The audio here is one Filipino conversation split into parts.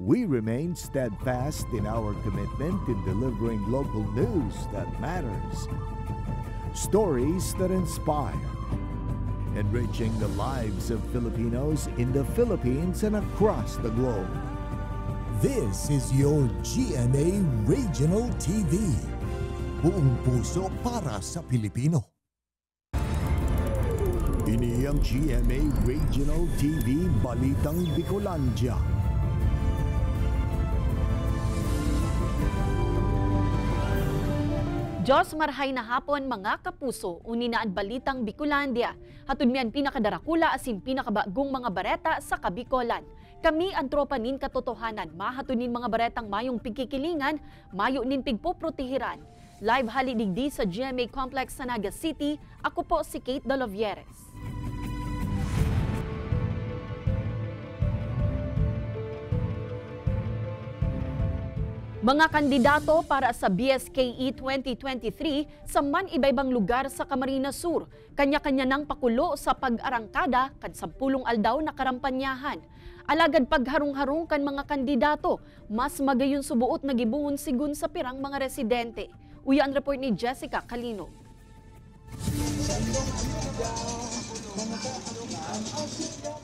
We remain steadfast in our commitment in delivering local news that matters, stories that inspire, enriching the lives of Filipinos in the Philippines and across the globe. This is your GMA Regional TV. Buong puso para sa Pilipino. Ini ang GMA Regional TV Balitang Bicolandia. Diyos marhay na hapon mga kapuso, uninaan Balitang Bicolandia. Hatun miyan pinakadarakula asin pinakabagong mga bareta sa Kabikolan. Kami ang tropa nin katotohanan, mahatunin mga baretang mayong pigkikilingan, mayo nin pigpoprotehiran. Live halidigdi sa GMA Complex sa Naga City, ako po si Kate Dolovieres. Mga kandidato para sa BSKE 2023 sa man iba-ibang lugar sa Camarines Sur. Kanya-kanya ng pakulo sa pag-arangkada kad 10 aldaw na karampanyahan. Alagad pagharong-harong kan mga kandidato, mas magayon subuot na gibuhon sigun sa pirang mga residente. Uya ang report ni Jessica Calino.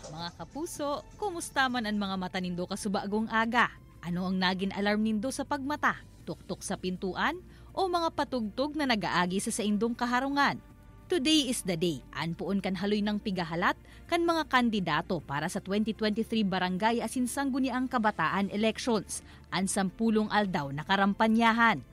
Mga kapuso, kumusta man ang mga mata nindo kasubagong aga? Ano ang naging alarm nindo sa pagmata? Tuktok sa pintuan? O mga patugtog na nagaagi sa indong kaharungan? Today is the day. Anpuon kan haloy ng pigahalat kan mga kandidato para sa 2023 Barangay asin Sangguniang Kabataan Elections. An 10 aldaw na karampanyahan.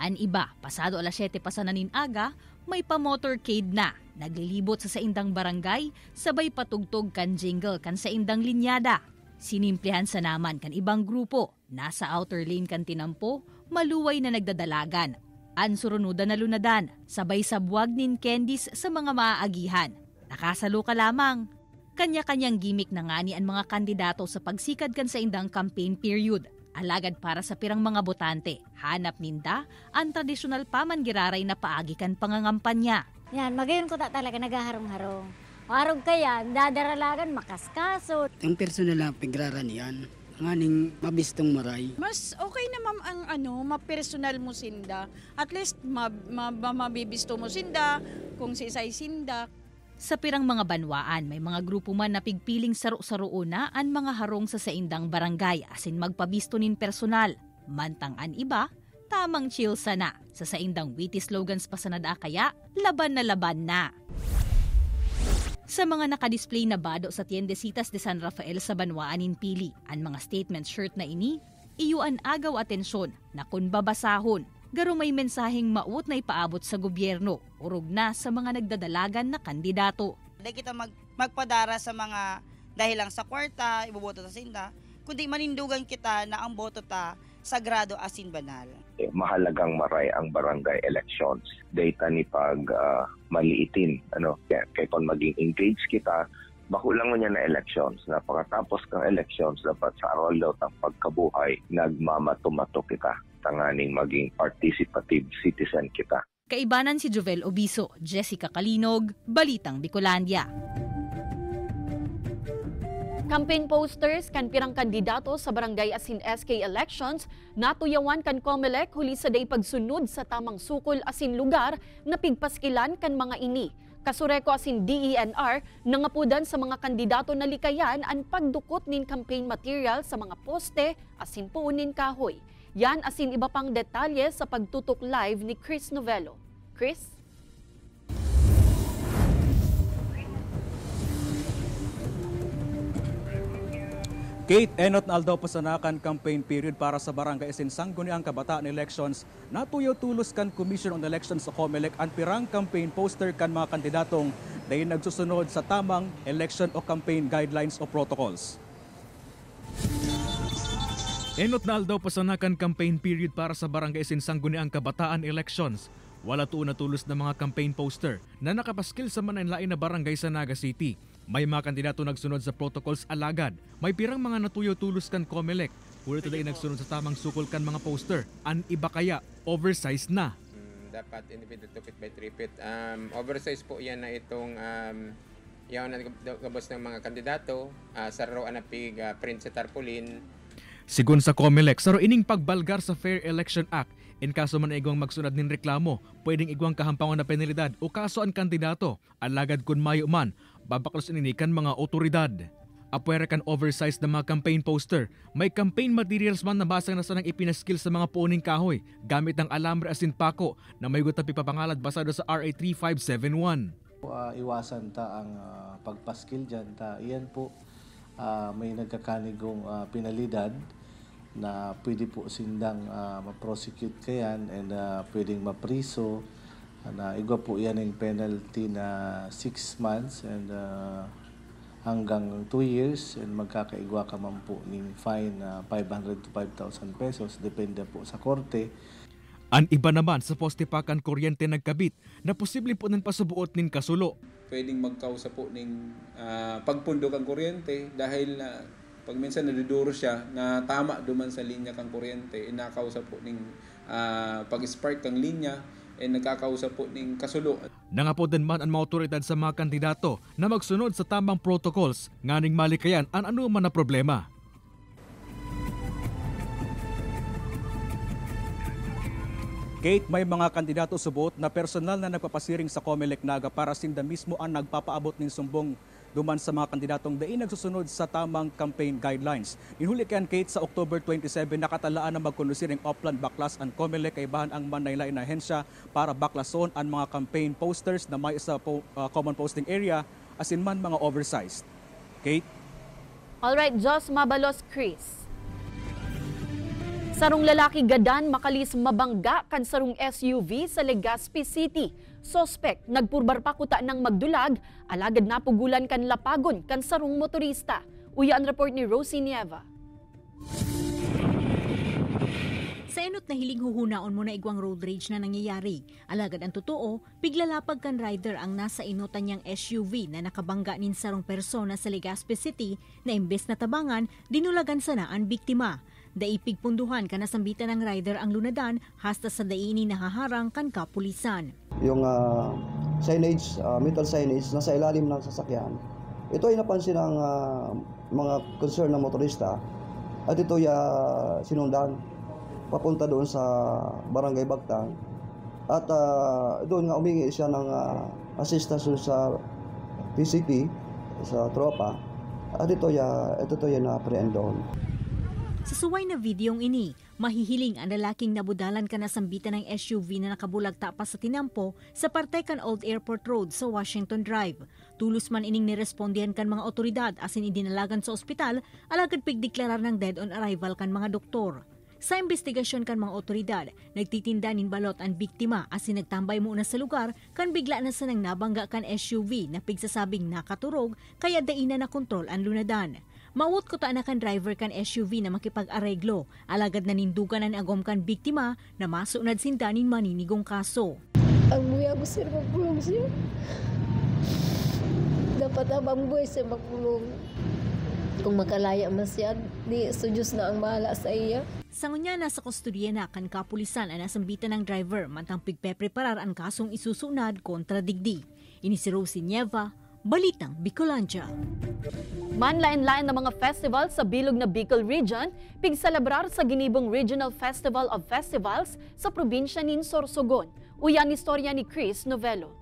An iba, pasado alas 7 pa sa nanin aga, may pa-motorcade na. Naglilibot sa indang barangay, sabay patugtog kan jingle kan sa indang linyada. Sinimplihan sa naman kan ibang grupo, nasa outer lane kan tinampo, maluway na nagdadalagan. Ansurunudan na lunadan, sabay sabwag nin candies sa mga maaagihan. Nakasalo ka lamang. Kanya-kanyang gimmick na nga ni ang mga kandidato sa pagsikad kan sa indang campaign period. Alagad para sa pirang mga botante, hanap ninda ang tradisyonal pamangiraray na paagi kan pangangampanya. Yan, magayon ko talaga nagaharong-harong. Arog kaya, dadaralagan, makaskaso. Ang personal na pigraran yan, nganing mabistong maray. Mas okay na ma-personal mo sinda. At least mabibisto mo sinda, kung si isay sinda. Sa pirang mga banwaan, may mga grupo man na pigpiling saro-saroona ang mga harong sa saindang barangay asin magpabisto nin personal. Mantang an iba, tamang chill sana. Sa saindang witty slogans pa sa nada kaya, laban na laban na. Sa mga nakadisplay na bado sa Tiendesitas de San Rafael sa Banwaanin Pili, ang mga statement shirt na ini, iyuan agaw atensyon na kung babasahon, garo may mensaheng maut na ipaabot sa gobyerno, urog na sa mga nagdadalagan na kandidato. Hindi kita magpadara sa mga dahil lang sa kwarta, iboboto sa sinda, kundi manindugan kita na ang boto ta sagrado asin banal. Mahalagang maray ang barangay elections. Data ni pag maliitin. Kaya kung maging engage kita, bakulang mo niya na elections. Na pagkatapos ng elections, dapat sa aral daw ng pagkabuhay, nagmamatumato kita. Tanganing maging participative citizen kita. Kaibanan si Jovel Obiso, Jessica Kalinog, Balitang Bicolandia. Campaign posters kan pirang kandidato sa barangay asin SK elections natuyawan kan COMELEC huli sa day pagsunod sa tamang sukol asin lugar na pigpaskilan kan mga ini. Kasureko asin DENR nangapudan sa mga kandidato na likayan ang pagdukot nin campaign material sa mga poste asin puunin kahoy. Yan asin iba pang detalye sa pagtutok live ni Chris Novello. Chris? Kate, enot na aldaw pasanakan campaign period para sa barangay asin Sangguniang Kabataan Elections. Natuyaw tulos kan Commission on Elections sa COMELEC ang pirang campaign poster kan mga kandidatong dahil nagsusunod sa tamang election o campaign guidelines o protocols. Enot na aldaw pasanakan campaign period para sa barangay asin Sangguniang Kabataan Elections. Wala tuon na tulos na mga campaign poster na nakapaskil sa mananlain na barangay sa Naga City. May mga kandidato nagsunod sa protocols alagad. May pirang mga natuyo tulos kan COMELEC. Huli taday nagsunod sa tamang sukol kan mga poster. An iba kaya, oversized na. Dapat individual 2 feet by 3 feet. Oversized po yan na itong yaw na gabos ng mga kandidato. Sa raw anapig print sa tarpaulin. Sigun sa COMELEC, saro ining pagbalgar sa Fair Election Act, in kaso man igwang magsunod nin reklamo, pwedeng igwang kahampangan na penalidad o kaso ang kandidato, alagad kun mayo man, babaklos ininikan mga otoridad. Apwera kan oversized na mga campaign poster, may campaign materials man na basang na sanang ipinaskill sa mga puning kahoy, gamit ng alambre asin pako na may gutang pipapangalad basado sa RA 3571. Iwasan ta ang pagpaskil dyan, iyan po may nagkakanigong penalidad na pwede po sindang ma-prosecute kayan and pwedeng mapriso na igwa po yan yung penalty na 6 months and hanggang 2 years and magkakaigwa ka man po ng fine 500 to 5,000 pesos depende po sa korte. Ang iba naman sa postipakan kuryente nagkabit na posible po ng pasubuot nin kasulo. Pwedeng magkausa po ng pagpundok ang kuryente dahil pag minsan naduduro siya na tama duman sa linya kang kuryente, nakausa po ng pag-spark kang linya, nagkakausa po ng kasulo. Nangapod din man ang mga otoridad sa mga kandidato na magsunod sa tamang protocols, nganing malikayan ang ano man na problema. Kate, may mga kandidato subuot na personal na nagpapasiring sa COMELEC Naga para sinda mismo ang nagpapaabot ng sumbong duman sa mga kandidatong daing nagsusunod sa tamang campaign guidelines. Inhuli kayan, Kate, sa October 27 nakatalaan na magkondusiring Opland Baklas ang COMELEC kay bahan ang manaylain na ahensya para baklason ang mga campaign posters na may sa common posting area asin man mga oversized. Kate? Alright, Jos Mabalos, Chris. Sarong lalaki gadan makalis mabangga kan sarong SUV sa Legazpi City. Sospek nagpurbar pa kuta ng magdulag, alagad napugulan kan lapagon kan sarong motorista. Uya ang report ni Rosie Nieva. Sa enot na hiling huhunaon mo na igwang road rage na nangyayari. Alagad ang totoo, biglalapag kan rider ang nasa inotan niyang SUV na nakabangga nin sarong persona sa Legazpi City na imbes na tabangan, dinulagan sana ang biktima. Daipig punduhan ka nasambitan ng rider ang lunadan hasta sa daini nahaharang kan kapulisan. Yung signage, metal signage nasa ilalim ng sasakyan, ito ay napansin ng mga concerned na motorista at ito ay sinundan papunta doon sa Barangay Bagtang at doon nga umingi siya ng assistance sa PCP, sa tropa at ito ay na-apprehend doon. Sa suway na videong ini, mahihiling ang lalaking nabudalan ka na sambitan ng SUV na nakabulagta pa sa tinampo sa Partekan Old Airport Road sa Washington Drive. Tulos man ining nirespondihan kan mga otoridad asin idinalagan sa ospital, alagad pigdeklarar ng dead on arrival kan mga doktor. Sa investigasyon kan mga otoridad, nagtitinda nin balot ang biktima asin nagtambay muna sa lugar kan bigla na sanang nabangga kan SUV na pigsasabing nakaturog kaya daina na kontrol ang lunadan. Mawot ko taan kan driver kan SUV na makipag-areglo, alagad na nindugan ang agom kan biktima na masunad sindanin maninigong kaso. Ang buya ko sir magpulong siya. Dapat abang buhay siya magpulong. Kung makalaya masyad, di so Diyos na ang bahala sa iya. Sa ngunya nasa kustodiya na kan kapulisan ang nasambitan ng driver mantang pigpepreparar ang kasong isusunad kontra digdi. Ini si Rosie Nieva, Balitang Bicolandia. Manlain-lain na mga festival sa bilog na Bicol Region, pigselebrar sa ginibong Regional Festival of Festivals sa probinsya nin Sorsogon. Uyan istorya ni Chris Novello.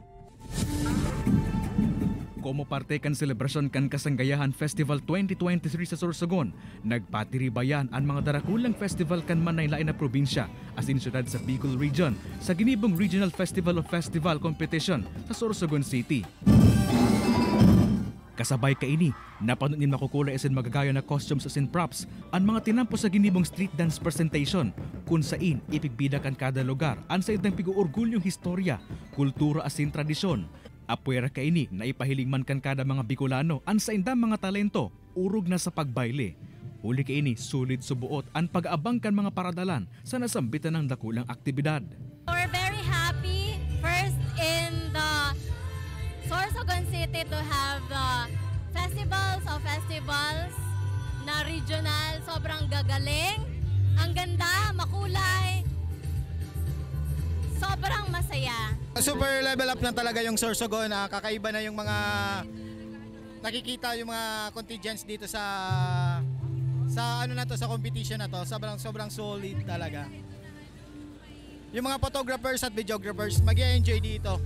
Como parte kan selebrasyon kan Kasanggayahan Festival 2023 sa Sorsogon, nagpatiribayan ang mga darakulang festival kan manaylain na probinsya asin syudad sa Bicol Region sa ginibong Regional Festival of Festival Competition sa Sorsogon City. Kasabay kaini, napanood ni makukulay asin magagaya na costumes asin props ang mga tinampo sa ginibong street dance presentation kung sain ipigbida kan kada lugar ang sa idang pig-uorgulyong historya, kultura asin tradisyon. Apwera kaini na ipahiling man kan kada mga Bicolano ang sa indang mga talento, urog na sa pagbayle. Huli kaini sulit subuot ang pag-aabang kan mga paradalan sa nasambitan ng dakulang aktibidad. We're very happy first in the Sorsogon City to have the festivals of festivals na regional, sobrang gagaling, ang ganda, makulay, sobrang masaya. Super level up na talaga yung Sorsogon, kakaiba na yung mga nakikita yung mga contingents dito sa sa ano na to, sa competition na to. Sobrang solid talaga. Yung mga photographers at videographers mag-enjoy dito.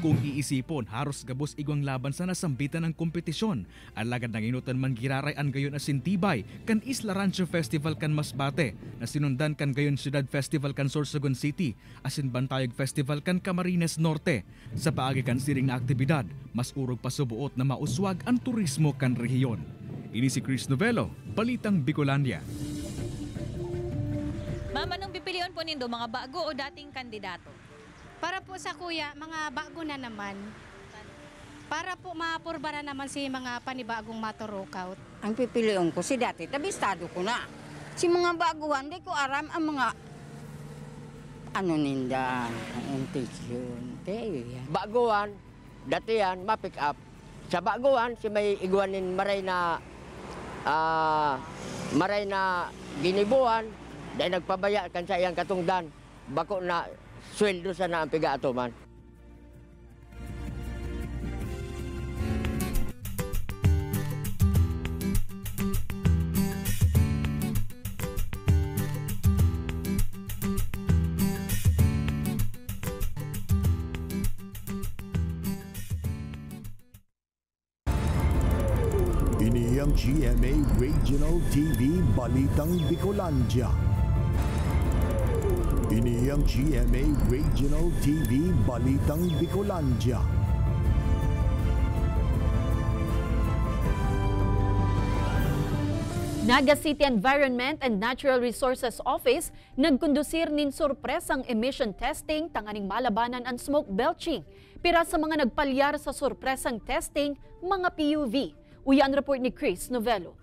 Kung iisipon, haros gabos igwang laban sa nasambitan ng kompetisyon. Alagad ng inutan man giraray an gayon asin tibay, kan Isla Rancho Festival kan Masbate, na sinundan kan gayon Ciudad Festival kan Sorsogon City, asin Bantayog Festival kan Camarines Norte. Sa paagi kan siring na aktibidad, mas urog pasubuot na mauswag ang turismo kan rehiyon. Ini si Chris Novello, Balitang Bicolandia. Ma'am, anong pipilian po nindo, mga bago o dating kandidato? Para po sa kuya, mga bago na naman. Para po mapurbara naman si mga panibagong maturukaut. Ang pipiliin ko si dati, tabistado ko na. Si mga baguhan, di ko aram ang mga ano ninda, ang intention. Baguhan, dati yan, ma-pick up. Sa baguhan, si may iguanin maray na ginibuan, dahil nagpabaya kan sa iyang katungdan, bako na sweldo sa naang piga-atoman. Ini ang GMA Regional TV Balitang Bicolandia. Ini ang GMA Regional TV Balitang Bicolandia. Naga City Environment and Natural Resources Office nagkondusir nin sorpresang emission testing tanganing malabanan ang smoke belching. Pira sa mga nagpalyar sa sorpresang testing, mga PUV. Uyan report ni Chris Novello.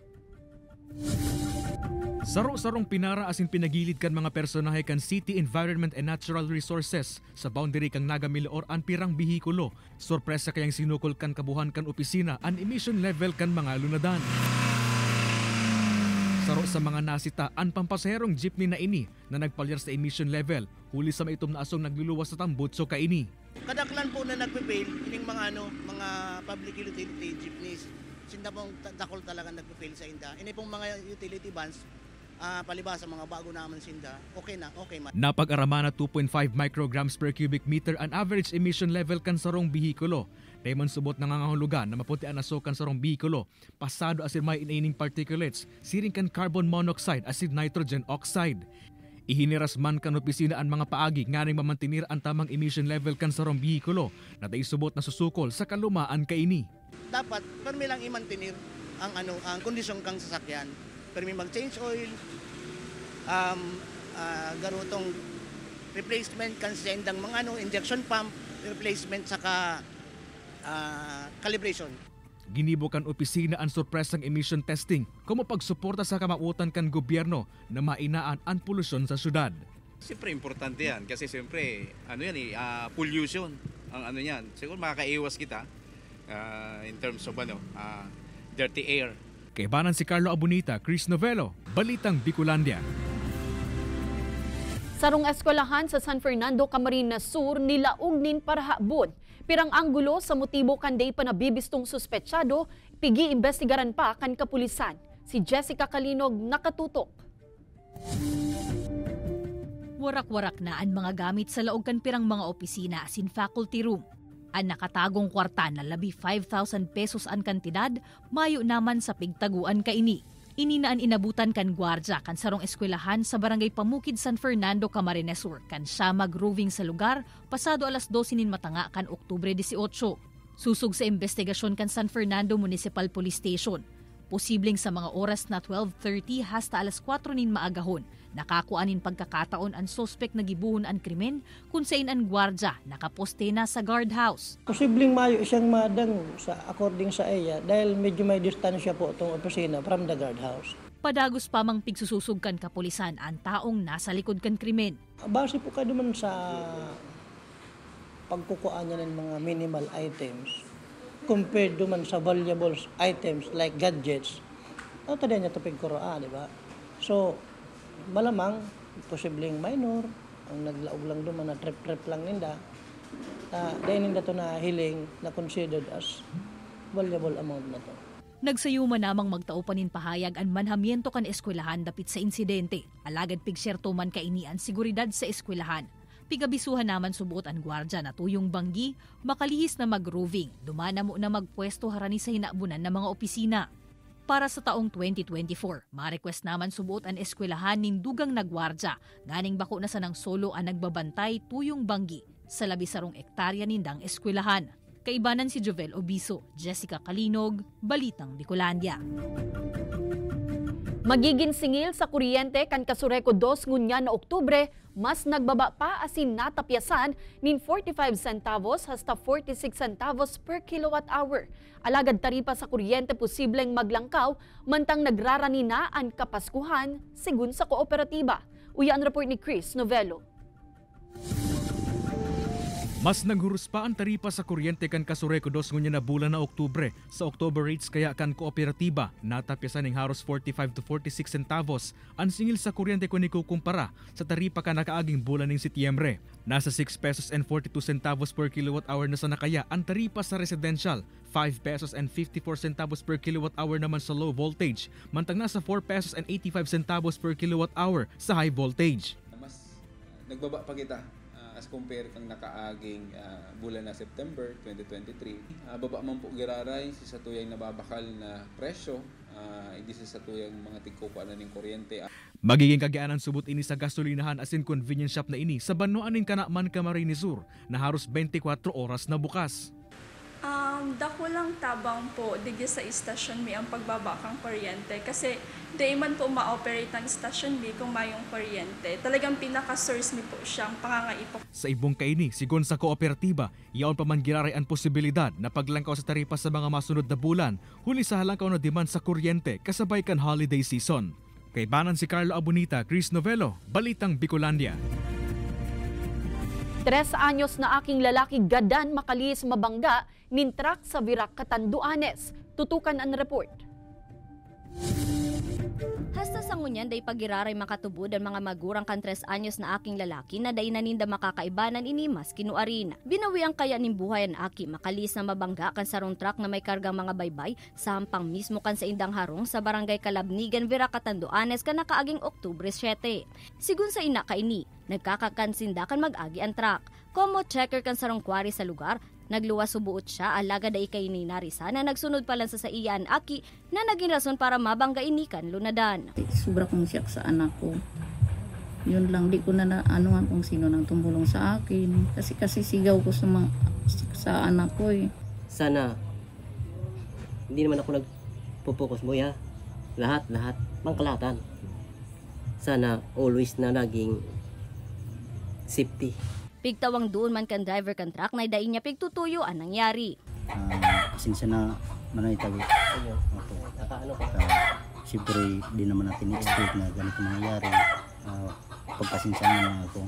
Saro-sarong pinara asin pinagilid kan mga personahe kan City Environment and Natural Resources sa boundary kang Naga Miloor an pirang bihikulo. Sorpresa kayang sinukol kan kabuhan kan opisina an emission level kan mga lunadan. Saro sa mga nasita an pampasaherong jeepney na ini na nagpalyar sa emission level. Huli sa maitom na asong nagluluwas sa tambutso ka ini. Kadaklan po na nagpe-fail ining mga mga public utility jeepneys. Sinda pong dakol talaga nagpe-fail sa inda. Ini pong mga utility vans palibasa mga bago naman sinda, okay man. Napag-arama na 2.5 micrograms per cubic meter ang average emission level kan sarong bihikulo. Raymond subot nangangahulugan na maputi ang naso kan sarong bihikulo. Pasado asin may inaining particulates, siring kan carbon monoxide asin nitrogen oxide. Ihiniras man kan opisina ang mga paagi nganing mamantinir ang tamang emission level kan sarong bihikulo na taisubot na susukol sa kalumaan kaini. Dapat permi lang i-maintain ang kondisyon kang sasakyan. Permi mag-change oil, garutong replacement kan sa indang mga injection pump, replacement saka calibration. Ginibo kan opisina ang sorpresang emission testing como pagsuporta sa kamautan kan gobyerno na mainaan ang polusyon sa syudad. Siyempre importante yan kasi siyempre pollution ang yan. Siguro makakaiwas kita in terms of dirty air. Kaibanan si Carlo Abunita, Chris Novello, Balitang Bicolandia. Sarong eskwelahan sa San Fernando, Camarines Sur nilaog nin para habon. Pirang anggulo sa motibo kanday pa nabibistong suspetsyado, pigi-imbestigaran pa kan kapulisan. Si Jessica Kalinog nakatutok. Warak-warak na ang mga gamit sa laog kan pirang mga opisina asin faculty room. Ang nakatagong kwarta na labi 5,000 pesos ang kantidad, mayo naman sa pigtaguan kaini. Ininaan inabutan kan gwardya kan sarong eskwelahan sa Barangay Pamukid, San Fernando, Camarines Sur kan siya mag-roving sa lugar pasado alas 12 nin matanga kan Oktubre 18. Susug sa investigasyon kan San Fernando Municipal Police Station. Posibleng sa mga oras na 12:30 hasta alas 4 nin maagahon, nakakuanin pagkakataon ang suspect na gibuhon ang krimen kung sain ang gwardya nakaposte na sa guardhouse. Posibleng mayo siyang madang sa according sa iya dahil medyo may distansya po itong opisina from the guardhouse. Padagos pa mang pigsususog kan kapulisan ang taong nasa likod kan krimen. Base po ka naman sa pagkukuha niya ng mga minimal items compared duman sa valuable items like gadgets, ito din niya ito pigkuroa, di ba? So, malamang, posibleng minor, ang naglaog lang duman na trip-trip lang ninda, dahil ninda ito na hiling na considered as valuable amount na to. Nagsayuma namang magtaupanin pahayag an manhamiento kan eskwelahan dapit sa insidente. Alagad pigserto man kainian seguridad sa eskwelahan. Pigabisuhan naman subuot ang gwardya na tuyong banggi, makalihis na mag-roving, dumana mo na magpwesto harani sa hinabunan ng mga opisina. Para sa taong 2024, ma-request naman subuot ang eskwelahan nin dugang nagwardya, nganing bako na sa nang solo ang nagbabantay tuyong banggi sa 12 ektarya nindang eskwelahan. Kaibanan si Jovel Obiso, Jessica Kalinog, Balitang Bicolandia. Magiging singil sa kuryente kan Kasureco 2 ngunya na Oktubre, mas nagbaba pa asin natapyasan nin 45 centavos hasta 46 centavos per kilowatt hour. Alagad taripa sa kuryente posibleng maglangkaw, mantang nagrarani na ang kapaskuhan, sigun sa kooperatiba. Uyan report ni Chris Novello. Mas naghurus pa ang taripa sa kuryente kan Kasureco 2 ngunya na bulan na Oktubre. Sa October rates kaya kan kooperatiba, natapyasan ng haros 45 to 46 centavos ang singil sa kuryente kung ikukumpara sa taripa kan nakaaging bulan ng Setyembre. Nasa 6 pesos and 42 centavos per kilowatt hour na sa nakaya ang taripa sa residential, 5 pesos and 54 centavos per kilowatt hour naman sa low voltage, mantang nasa 4 pesos and 85 centavos per kilowatt hour sa high voltage. Mas nagbaba pa kita as compare kang nakaaging bulan na September 2023. Baba man po giraray sa tuyang nababakal na presyo, hindi sa tuyang mga tigkukuan ng kuryente. Magiging kagianan subot ini sa gasolinahan asin convenience shop na ini sa banuan ning Kanaman Camarines Sur na haros 24 oras na bukas. Dako lang tabang po digi sa istasyon mi ang pagbabakang kuryente kasi di man po ma-operate ang istasyon mi kung mayong kuryente. Talagang pinaka-source mi po siyang pangangaipok. Sa ibong kaini, sigon sa kooperatiba, iyaon pa man giraray ang posibilidad na paglangkaw sa taripa sa mga masunod na bulan, huli sa halangkaw na demand sa kuryente kasabay kan holiday season. Kaibanan si Carlo Abonita, Chris Novello, Balitang Bicolandia. 3 anyos na aking lalaki gadan makalihis mabangga nin truck sa Virac, Catanduanes. Tutukan ang report. Hasta sa ngunyan day pagiraray makatubod ang mga magurang kan 3 anyos na aking lalaki na day naninda makakaibanan ini mas kinuarin. Binawi ang kaya ning buhay ang aki makalis na mabangga kan sarong truck na may kargang mga baybay sa hampang mismo kan sa Indang Harong sa Barangay Calabnigan, Virac, Catanduanes kan nakaaging Oktubre 7. Sigun sa ina kaini, nagkakakansinda kan mag-agi ang truck. Komo checker kan sarong kwari sa lugar, nagluwas subuot siya alaga day kay ni Narisa na nagsunod pa lang sa iyan aki na naging rason para mabangga inikan lunadan. Sobra kong siyak sa anak ko. Yun lang, di ko na anuhan kung sino nang tumulong sa akin. Kasi sigaw ko sa anak ko eh. Sana, hindi naman ako nagpo-focus mo ya. Lahat, pangkalahatan. Sana always na naging safety. Pigtawang doon man kan driver kan truck na dain niya pigtutuyo ang nangyari. Pasensya na manaytag. Siyempre, di naman natin expect na ganito mangyayari. Pagpasensya na ako.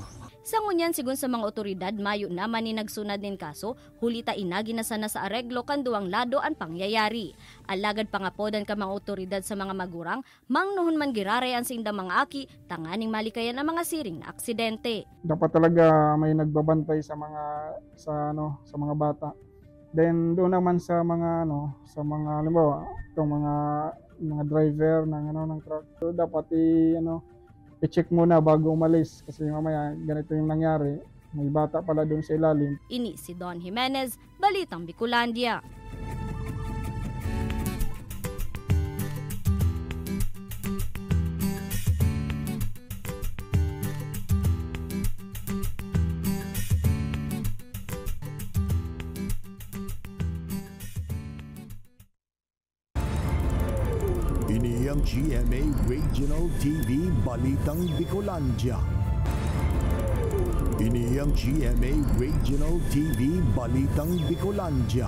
Sa ngunyan sigun sa mga otoridad, mayo naman ni nagsunad nin kaso, hulita inagi na sana sa areglo kan duwang lado ang pangyayari. Alagad pangapodan ka mga otoridad sa mga magurang, mangnuhon man giraray ang sinda mga aki, tanganing malikayan ang mga siring na aksidente. Dapat talaga may nagbabantay sa mga bata. Then doon naman sa mga halimbawa, itong mga driver ng truck, so, dapat i-check muna bago umalis kasi mamaya ganito yung nangyari. May bata pala doon sa ilalim. Ini si Don Jimenez, Balitang Bicolandia. Ini ang GMA Regional TV Balitang Bicolandia. Ini ang GMA Regional TV Balitang Bicolandia.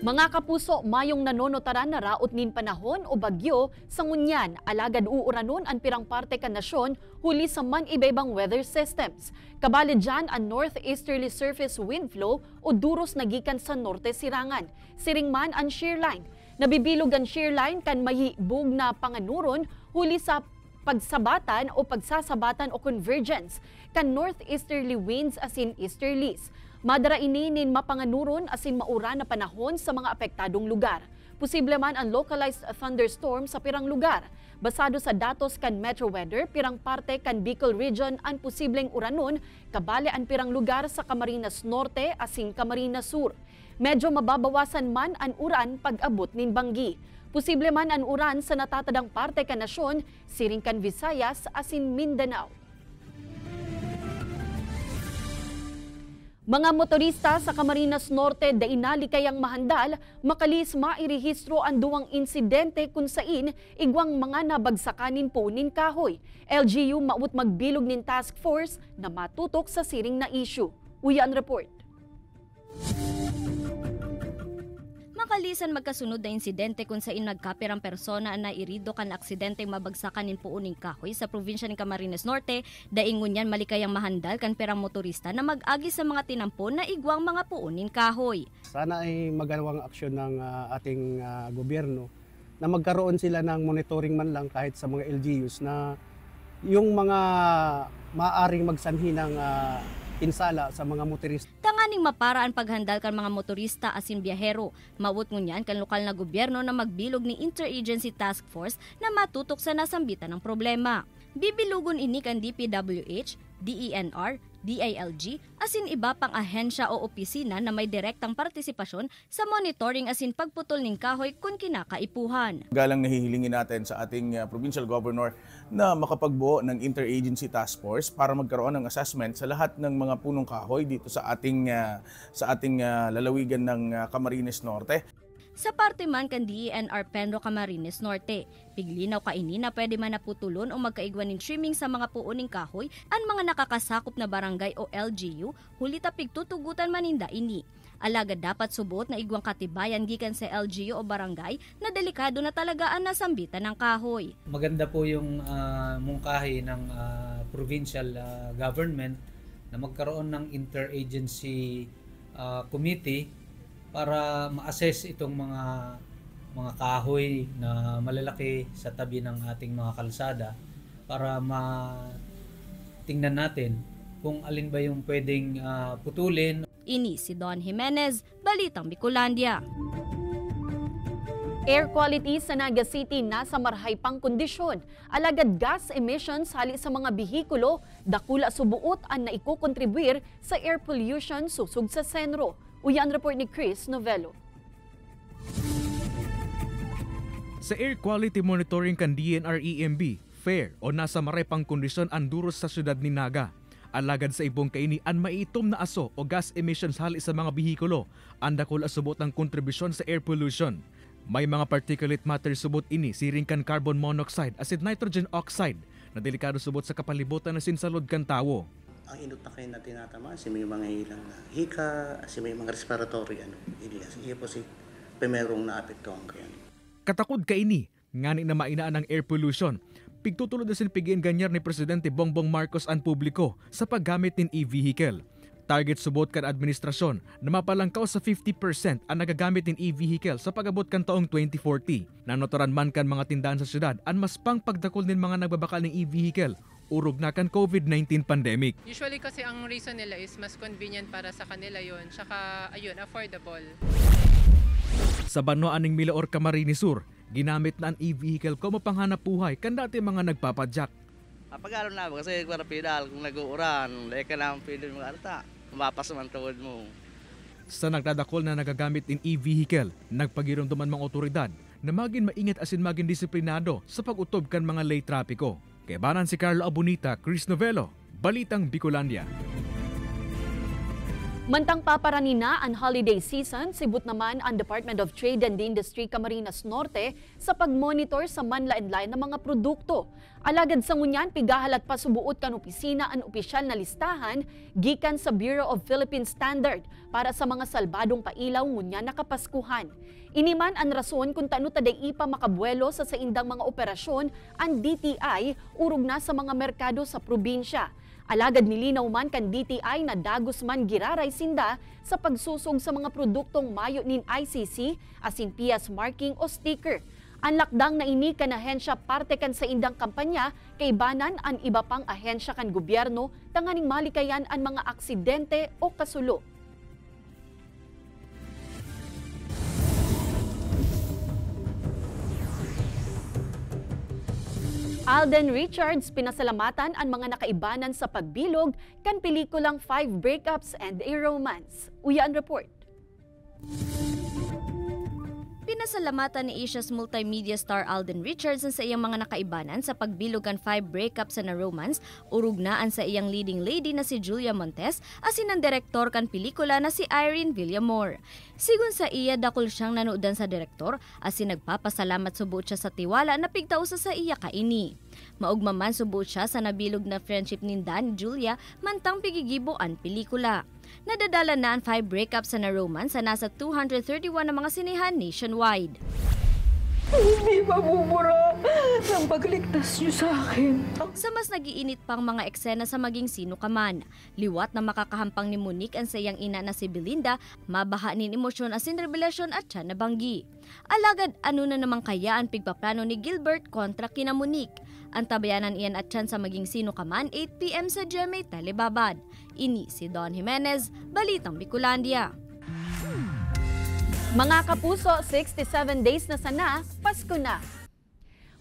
Mga kapuso, mayong nanonotaran na raot nin panahon o bagyo sa ngunyan, alagad uuranon ang pirang parte kan nasyon huli sa man iba-ibang weather systems. Kabali dyan ang northeasterly surface wind flow o duros nagikan sa norte sirangan. Siring man ang shear line. Nabibilog ang shear line kan mahibog na panganuron huli sa pagsabatan o pagsasabatan o convergence kan northeasterly winds asin easterlies. Madara ini nin mapanganuron asin maura na panahon sa mga apektadong lugar. Posible man ang localized thunderstorm sa pirang lugar. Basado sa datos kan Metro Weather, pirang parte kan Bicol Region ang posibleng uranon, kabali ang pirang lugar sa Camarines Norte asin Camarines Sur. Medyo mababawasan man ang uran pag-abot nin banggi. Posible man ang uran sa natatadang parte kan nasyon, siring kan Visayas asin Mindanao. Mga motorista sa Camarines Norte da inali kayang mahandal, makalis mairehistro ang duwang insidente kung sain igwang mga nabagsakanin po nin kahoy. LGU maut magbilog nin task force na matutok sa siring na issue. Uyan report. Makalisan magkasunod na insidente kung saan nagkapirang persona na irido kan aksidente mabagsakan nin puuning kahoy sa probinsya ng Camarines Norte, daingon yan malikayang mahandal kan perang motorista na mag-agi sa mga tinampon na igwang mga puuning kahoy. Sana ay magawang aksyon ng ating gobyerno na magkaroon sila ng monitoring man lang kahit sa mga LGUs na yung mga maaring magsanhi ng pinsala sa mga motorista. Tanganing mapara ang paghandal kan mga motorista asin biyahero. Mawut ngunyan kan lokal na gobyerno na magbilog ni Interagency Task Force na matutok sa nasambitan ng problema. Bibilugon ini kan DPWH, DENR, DILG, asin iba pang ahensya o opisina na may direktang partisipasyon sa monitoring asin pagputol ng kahoy kung kinakaipuhan. Galang nahihilingin natin sa ating provincial governor na makapagbuo ng interagency task force para magkaroon ng assessment sa lahat ng mga punong kahoy dito sa ating lalawigan ng Camarines Norte. Sa parte man kan DENR Penro Camarines Norte, piglinaw kaini na pwede man naputulon o magkaigwan ng trimming sa mga puuning kahoy ang mga nakakasakop na barangay o LGU, huli tapig tutugutan maninda ini. Alaga dapat subot na igwang katibayan gikan sa LGU o barangay na delikado na talaga ang nasambitan ng kahoy. Maganda po yung mungkahi ng provincial government na magkaroon ng interagency committee para ma-assess itong mga kahoy na malalaki sa tabi ng ating mga kalsada para tingnan natin kung alin ba yung pwedeng putulin. Ini si Don Jimenez, Balitang Bicolandia. Air quality sa Naga City nasa marhay pang kondisyon. Alagad gas emissions hali sa mga bihikulo, dakula subuot ang naikokontribuir sa air pollution susug sa senro. Uyan report ni Chris Novello. Sa air quality monitoring kan DNR-EMB, fair o nasa marepang kondisyon ang duros sa syudad ni Naga. Alagad sa ibong kaini ang maitom na aso o gas emissions hali sa mga bihikulo, ang dakula subot ang kontribusyon sa air pollution. May mga particulate matter subot ini, siring kan carbon monoxide, acid nitrogen oxide, na delikado subot sa kapalibutan na sinsalod kan tawo. Ang inot na kayo na tinatama, kasi may mga ilang hika, kasi may mga respiratory illness. Iyo po si primerong naapektuhan kayo. Katakod kaini, ngani na mainaan ang air pollution. Pigtutulod na sinpigin ganyar ni Presidente Bongbong Marcos ang publiko sa paggamit ng e-vehicle. Target subot kan administrasyon na mapalangkaw sa 50% ang nagagamit ng e-vehicle sa pag-abot kan taong 2040. Nanotoran man kan mga tindahan sa syudad ang mas pang pagdakol ng mga nagbabakal ng e-vehicle. Urog na kan COVID-19 pandemic. Usually kasi ang reason nila is mas convenient para sa kanila yon, tsaka ayun, affordable. Sa Banoan ng Milaor, Camarines Sur, ginamit na ang e-vehicle ko mapanghanap buhay kan dati mga nagpapadyak. Pag-aaral na kasi para pedal kung nag-uuran, lahat ka naman pwede mga arta, mapas naman tuhod mo. Sa nagdadakol na nagagamit ng e-vehicle, nagpagirumduman mga otoridad na maging maingat asin maging disiplinado sa pag-utob kan mga lay trapiko. Kebanan si Carlo Abunita, Chris Novello, Balitang Bicolandia. Mantang paparanina ang holiday season, sibut naman ang Department of Trade and Industry Camarines Norte sa pagmonitor sa manlain-lain ng mga produkto. Alagad sa ngunyan, pigahalat pa subuot kan opisina ang opisyal na listahan gikan sa Bureau of Philippine Standard para sa mga salbadong pailaw ngunyan nakapaskuhan. Iniman ang rason kung tano taday ipa makabuelo sa saindang mga operasyon ang DTI urog na sa mga merkado sa probinsya. Alagad nilinaw man kan DTI na dagos man giraray sinda sa pagsusog sa mga produktong mayo nin ICC asin PS marking o sticker. Ang lakdang na ini kan ahensya parte kan sa indang kampanya kay banan ang iba pang ahensya kan gobyerno tanganing malikayan ang mga aksidente o kasulo. Alden Richards pinasalamatan ang mga nakaibanan sa pagbilog kan pelikulang 5 Breakups and a Romance. Uya ang report. Pinasalamatan ni Asia's multimedia star Alden Richards sa iyang mga nakaibanan sa pagbilogan 5 breakups and a romance, urugnaan sa iyang leading lady na si Julia Montes asin ang direktor kan pelikula na si Irene Villamor. Sigun sa iya, dakol siyang nanudan sa direktor asin nagpapasalamat subuot siya sa tiwala na pigtao sa iya kaini. Maugma man subuot siya sa nabilog na friendship ni Dan Julia mantang pigigibo ang pelikula. Nadadala na ang 5 breakups and a romance sa nasa 231 na mga sinehan nationwide. Hindi mabubura ng pagligtas niyo sa akin. Sa mas nagiinit pang mga eksena sa maging sino ka man, liwat na makakahampang ni Monique ang sayang ina na si Belinda, mabaha nin emosyon asin revelasyon at siya nabanggi. Alagad ano na naman kaya ang pigpaplano ni Gilbert kontra kina Monique? Ang tabayanan iyan at siyan sa maging sino ka man 8 PM sa GMA Telebabad. Ini si Don Jimenez, Balitang Bicolandia. Mga kapuso, 67 days na sana, Pasko na.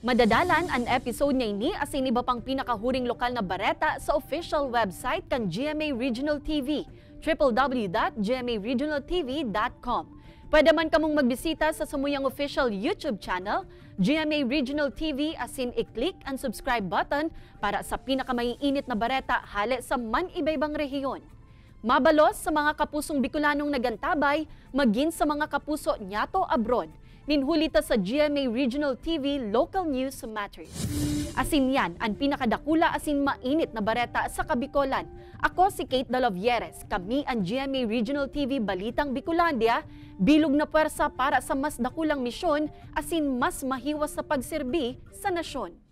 Madadalan ang episode niya ini asin iba pang pinakahuring lokal na bareta sa official website kan GMA Regional TV, www.gmaregionaltv.com. Pwede man kamong magbisita sa samuyang official YouTube channel, GMA Regional TV asin i-click ang subscribe button para sa pinakamaiinit na bareta hale sa man-ibaybang rehiyon. Mabalos sa mga kapusong Bicolanong nagantabay, maging sa mga kapuso nyato abroad. Ninhulita sa GMA Regional TV Local News Matters. Asin yan ang pinakadakula asin mainit na bareta sa Kabikolan. Ako si Kate Dalovieres, kami ang GMA Regional TV Balitang Bicolandia, bilog na pwersa para sa mas dakulang misyon asin mas mahiwas sa pagserbi sa nasyon.